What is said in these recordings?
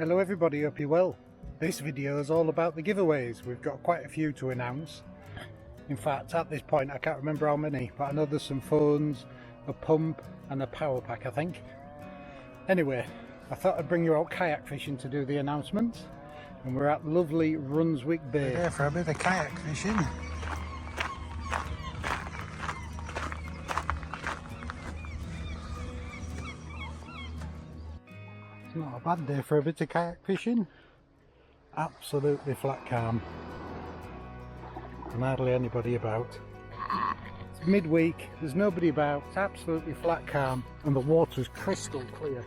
Hello everybody, hope you're well. This video is all about the giveaways. We've got quite a few to announce. In fact, at this point I can't remember how many, but I know there's some phones, a pump and a power pack, I think. Anyway, I thought I'd bring you out kayak fishing to do the announcements. And we're at lovely Brunswick Bay. We're here for a bit of kayak fishing. It's not a bad day for a bit of kayak fishing. Absolutely flat calm. And hardly anybody about. It's midweek, there's nobody about, it's absolutely flat calm and the water's crystal clear.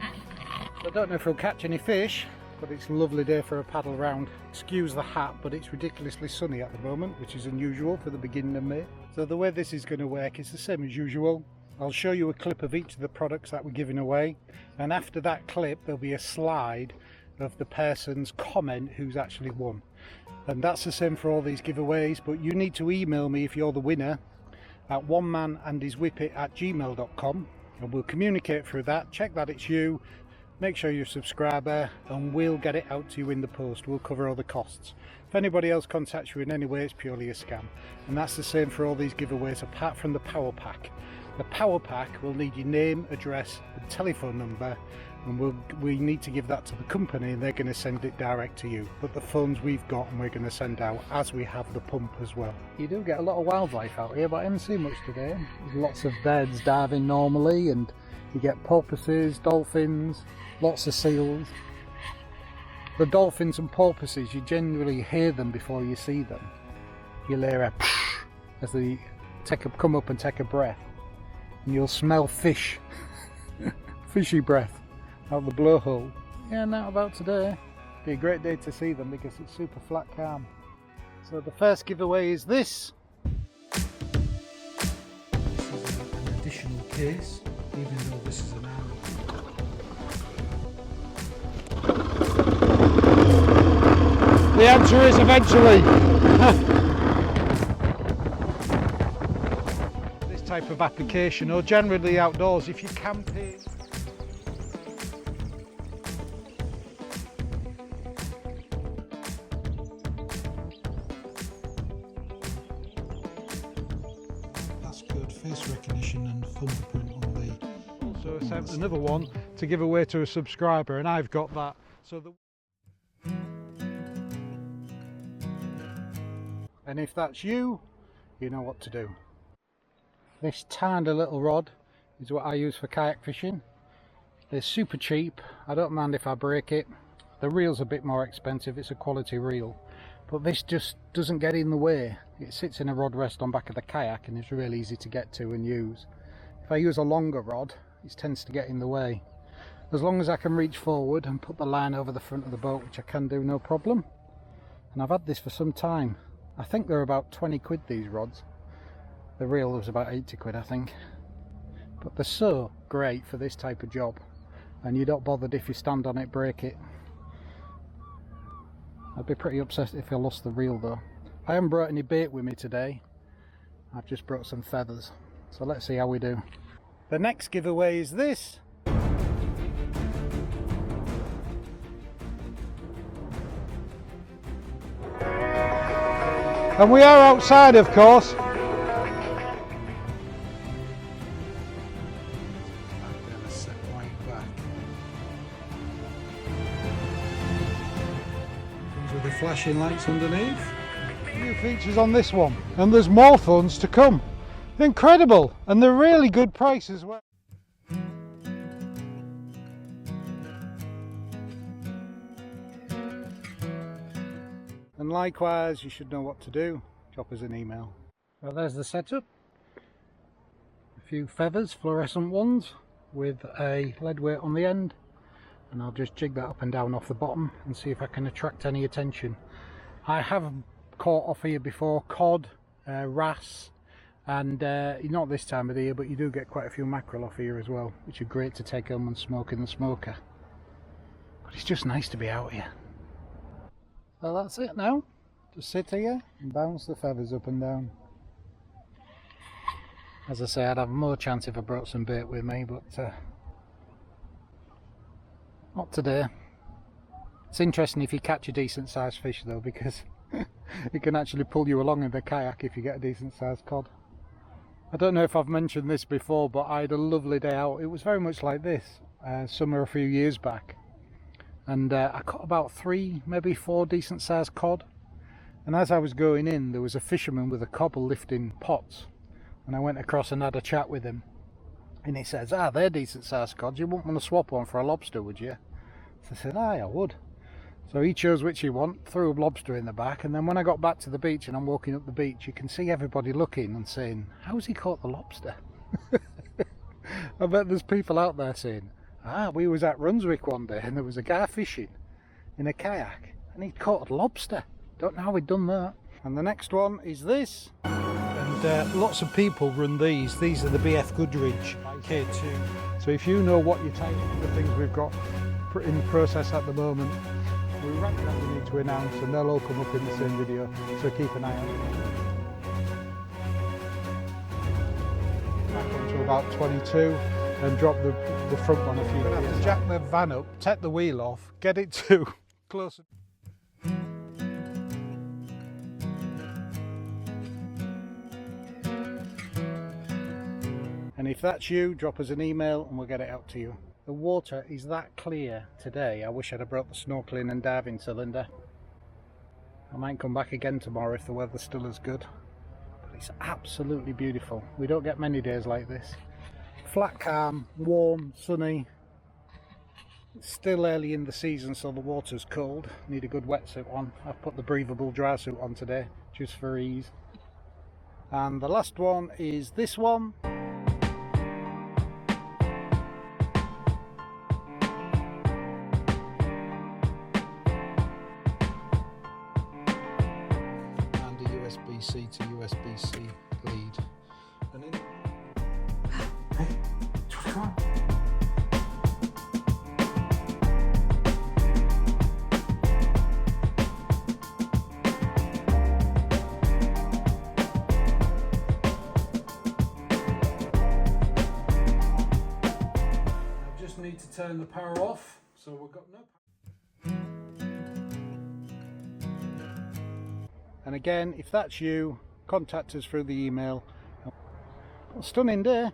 I don't know if we'll catch any fish, but it's a lovely day for a paddle round. Excuse the hat, but it's ridiculously sunny at the moment, which is unusual for the beginning of May. So the way this is going to work is the same as usual. I'll show you a clip of each of the products that we're giving away, and after that clip there'll be a slide of the person's comment who's actually won. And that's the same for all these giveaways, but you need to email me if you're the winner at onemanandhiswhippet@gmail.com, and we'll communicate through that, check that it's you, make sure you're a subscriber, and we'll get it out to you in the post. We'll cover all the costs. If anybody else contacts you in any way, it's purely a scam. And that's the same for all these giveaways apart from the power pack. The power pack will need your name, address and telephone number, and we need to give that to the company and they're going to send it direct to you. But the phones we've got and we're going to send out, as we have the pump as well. You do get a lot of wildlife out here, but I haven't seen much today. There's lots of birds diving normally, and you get porpoises, dolphins, lots of seals. The dolphins and porpoises, you generally hear them before you see them. You'll hear a psh as they come up and take a breath. And you'll smell fish, fishy breath out the blowhole. Yeah, not about today. Be a great day to see them because it's super flat calm. So the first giveaway is this. This is an additional case, even though this is an arrow. The answer is eventually. Type of application, or generally outdoors if you're camping. That's good, face recognition and fingerprint on the. Also I sent another one to give away to a subscriber, and I've got that. So and if that's you, you know what to do. This tiny little rod is what I use for kayak fishing. They're super cheap. I don't mind if I break it. The reel's a bit more expensive, it's a quality reel. But this just doesn't get in the way. It sits in a rod rest on back of the kayak and it's really easy to get to and use. If I use a longer rod, it tends to get in the way. As long as I can reach forward and put the line over the front of the boat, which I can do no problem. And I've had this for some time. I think they're about 20 quid, these rods. The reel was about 80 quid, I think. But they're so great for this type of job, and you're not bothered if you stand on it, break it. I'd be pretty upset if I lost the reel though. I haven't brought any bait with me today. I've just brought some feathers. So let's see how we do. The next giveaway is this. And we are outside, of course. With the flashing lights underneath. New features on this one, and there's more phones to come. Incredible, and they're really good price as well. And likewise, you should know what to do. Drop us an email. Well, there's the setup. A few feathers, fluorescent ones, with a lead weight on the end. And I'll just jig that up and down off the bottom and see if I can attract any attention. I have caught off here before cod, wrasse, and not this time of the year, but you do get quite a few mackerel off here as well, which are great to take home and smoke in the smoker. But it's just nice to be out here. So that's it now. Just sit here and bounce the feathers up and down. As I say, I'd have more chance if I brought some bait with me, but Not today. It's interesting if you catch a decent sized fish though, because it can actually pull you along in the kayak if you get a decent sized cod. I don't know if I've mentioned this before, but I had a lovely day out. It was very much like this summer a few years back, and I caught about 3, maybe 4 decent sized cod. And as I was going in, there was a fisherman with a cobble lifting pots, and I went across and had a chat with him, and he says, they're decent sized cod, you wouldn't want to swap one for a lobster, would you? So I said, I would. So he chose which he want, threw a lobster in the back, and then when I got back to the beach and I'm walking up the beach, you can see everybody looking and saying, how's he caught the lobster? I bet there's people out there saying, we was at Brunswick one day and there was a guy fishing in a kayak and he'd caught a lobster. Don't know how he'd done that. And the next one is this. And lots of people run these. These are the BF Goodrich K2. So if you know what your type of the things we've got in the process at the moment, we reckon that we need to announce, and they'll all come up in the same video, so keep an eye on it. Back on to about 22 and drop the front one a few minutes. Have to jack the van up, take the wheel off, get it to closer. And if that's you, drop us an email and we'll get it out to you. The water is that clear today, I wish I'd have brought the snorkeling and diving cylinder. I might come back again tomorrow if the weather's still as good. But it's absolutely beautiful. We don't get many days like this. Flat calm, warm, sunny. It's still early in the season, so the water's cold. Need a good wetsuit on. I've put the breathable dry suit on today, just for ease. And the last one is this one. USB-C to USB-C lead. And in... Hey, come on. I just need to turn the power off, so we've got no power. And again, if that's you, contact us through the email. A stunning day.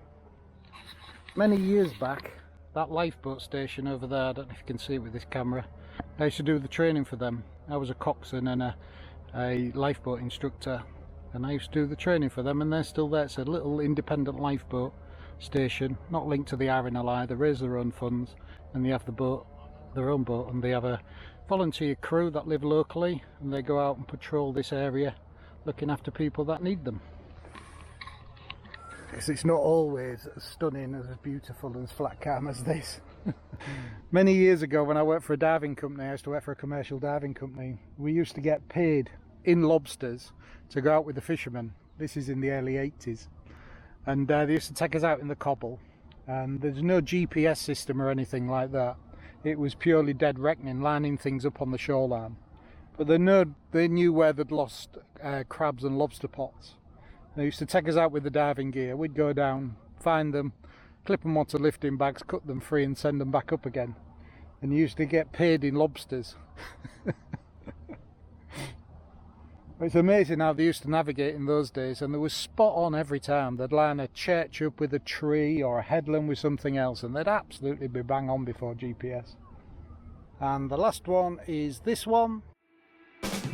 Many years back, that lifeboat station over there, I don't know if you can see it with this camera, I used to do the training for them. I was a coxswain and a lifeboat instructor, and I used to do the training for them, and they're still there. It's a little independent lifeboat station, not linked to the RNLI. They raise their own funds, and they have the boat, their own boat, and they have a volunteer crew that live locally, and they go out and patrol this area looking after people that need them. Because it's not always as stunning, as beautiful and as flat calm as this. Many years ago when I worked for a diving company, I used to work for a commercial diving company, we used to get paid in lobsters to go out with the fishermen. This is in the early 80s, and they used to take us out in the cobble, and there's no GPS system or anything like that. It was purely dead reckoning, lining things up on the shoreline. But they knew where they'd lost crabs and lobster pots. They used to take us out with the diving gear. We'd go down, find them, clip them onto lifting bags, cut them free and send them back up again. And you used to get paid in lobsters. It's amazing how they used to navigate in those days, and they were spot on every time. They'd line a church up with a tree or a headland with something else, and they'd absolutely be bang on before GPS. And the last one is this one. Come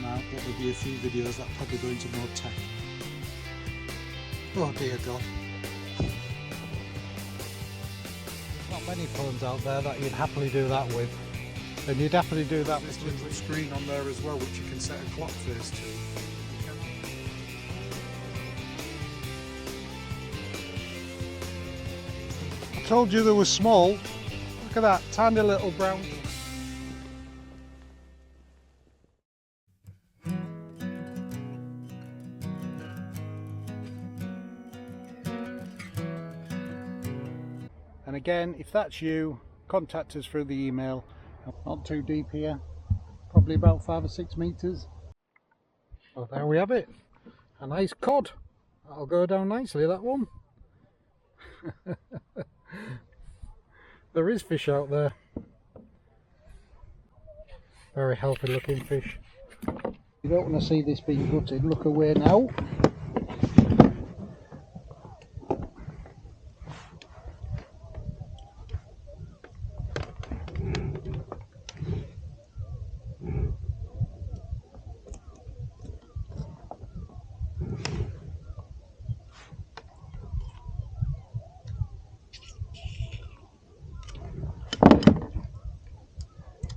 out, there will be a few videos that probably go into more tech. Oh dear God. Not many phones out there that you'd happily do that with. And you'd happily do that with this little screen on there as well, which you can set a clock face to. I told you they were small. Look at that, tiny little brown. And again, if that's you, contact us through the email. Not too deep here, probably about 5 or 6 meters. Oh, there we have it, a nice cod. That'll go down nicely, that one. There is fish out there. Very healthy looking fish. You don't want to see this being gutted. Look away now.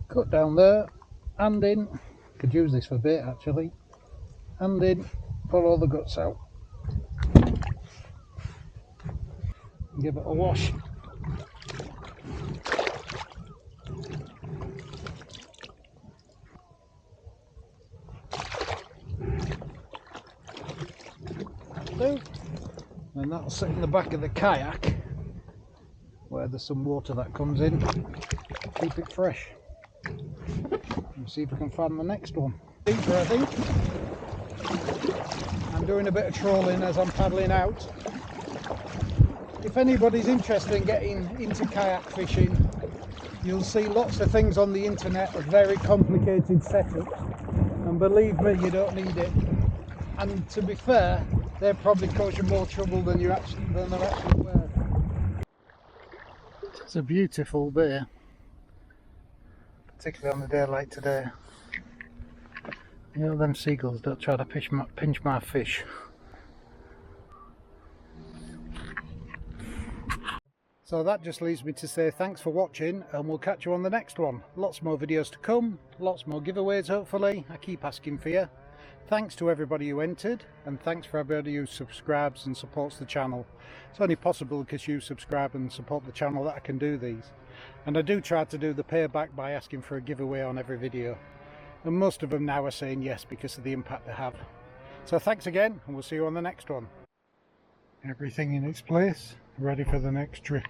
Cut down there, hand in. Could use this for bait actually. Hand in, pull all the guts out. Give it a wash. And that'll sit in the back of the kayak where there's some water that comes in. Keep it fresh. And see if we can find the next one. Deeper, I think. I'm doing a bit of trawling as I'm paddling out. If anybody's interested in getting into kayak fishing, you'll see lots of things on the internet of very complicated setups, and believe me, you don't need it. And to be fair, they'll probably cause you more trouble than they're actually worth. It's a beautiful day, particularly on a day like today. You know, them seagulls don't try to pinch my fish. So that just leaves me to say thanks for watching, and we'll catch you on the next one. Lots more videos to come, lots more giveaways hopefully. I keep asking for you. Thanks to everybody who entered, and thanks for everybody who subscribes and supports the channel. It's only possible because you subscribe and support the channel that I can do these. And I do try to do the payback by asking for a giveaway on every video. And most of them now are saying yes because of the impact they have. So thanks again, and we'll see you on the next one. Everything in its place, ready for the next trip.